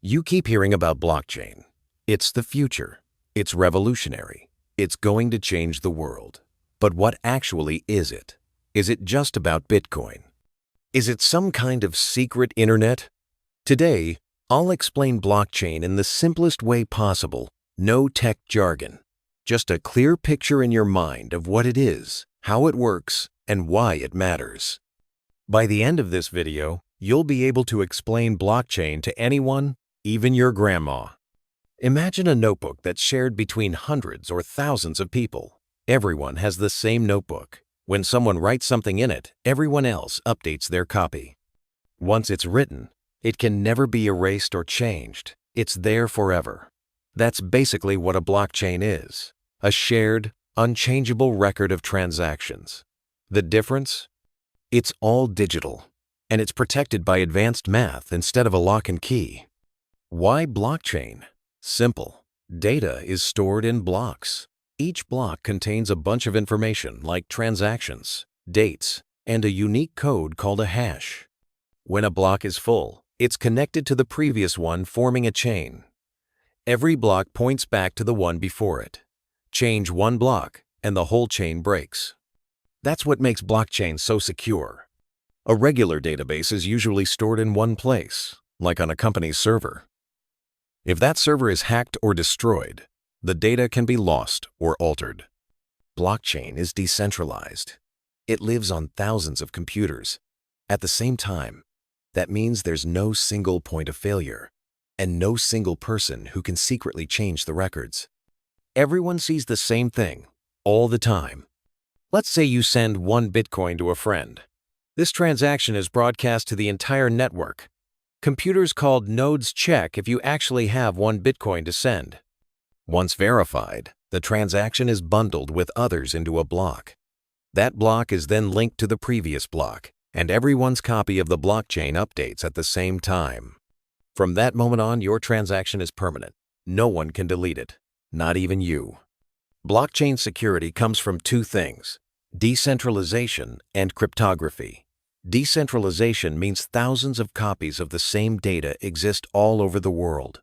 You keep hearing about blockchain. It's the future. It's revolutionary. It's going to change the world. But what actually is it? Is it just about Bitcoin? Is it some kind of secret internet? Today, I'll explain blockchain in the simplest way possible. No tech jargon. Just a clear picture in your mind of what it is, how it works, and why it matters. By the end of this video, you'll be able to explain blockchain to anyone, even your grandma. Imagine a notebook that's shared between hundreds or thousands of people. Everyone has the same notebook. When someone writes something in it, everyone else updates their copy. Once it's written, it can never be erased or changed. It's there forever. That's basically what a blockchain is, a shared, unchangeable record of transactions. The difference? It's all digital, and it's protected by advanced math instead of a lock and key. Why blockchain? Simple. Data is stored in blocks. Each block contains a bunch of information like transactions, dates, and a unique code called a hash. When a block is full, it's connected to the previous one, forming a chain. Every block points back to the one before it. Change one block, and the whole chain breaks. That's what makes blockchain so secure. A regular database is usually stored in one place, like on a company's server. If that server is hacked or destroyed, the data can be lost or altered. Blockchain is decentralized. It lives on thousands of computers. At the same time, that means there's no single point of failure and no single person who can secretly change the records. Everyone sees the same thing all the time. Let's say you send 1 Bitcoin to a friend. This transaction is broadcast to the entire network. Computers called nodes check if you actually have 1 Bitcoin to send. Once verified, the transaction is bundled with others into a block. That block is then linked to the previous block, and everyone's copy of the blockchain updates at the same time. From that moment on, your transaction is permanent. No one can delete it, not even you. Blockchain security comes from 2 things: decentralization and cryptography. Decentralization means thousands of copies of the same data exist all over the world.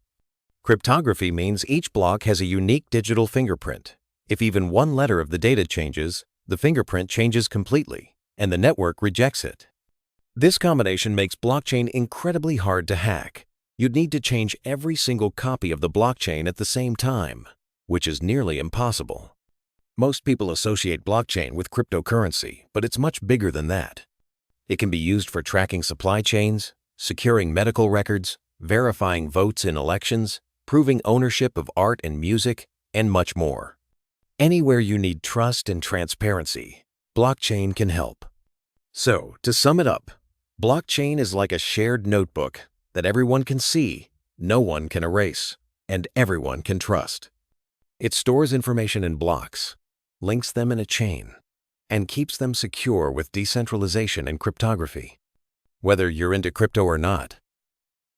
Cryptography means each block has a unique digital fingerprint. If even one letter of the data changes, the fingerprint changes completely, and the network rejects it. This combination makes blockchain incredibly hard to hack. You'd need to change every single copy of the blockchain at the same time, which is nearly impossible. Most people associate blockchain with cryptocurrency, but it's much bigger than that. It can be used for tracking supply chains, securing medical records, verifying votes in elections, proving ownership of art and music, and much more. Anywhere you need trust and transparency, blockchain can help. So, to sum it up, blockchain is like a shared notebook that everyone can see, no one can erase, and everyone can trust. It stores information in blocks, links them in a chain, and keeps them secure with decentralization and cryptography. Whether you're into crypto or not,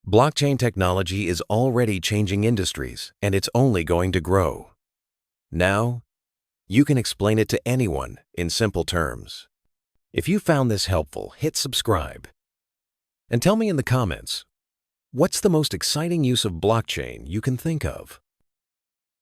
blockchain technology is already changing industries, and it's only going to grow. Now, you can explain it to anyone in simple terms. If you found this helpful, hit subscribe. And tell me in the comments, what's the most exciting use of blockchain you can think of?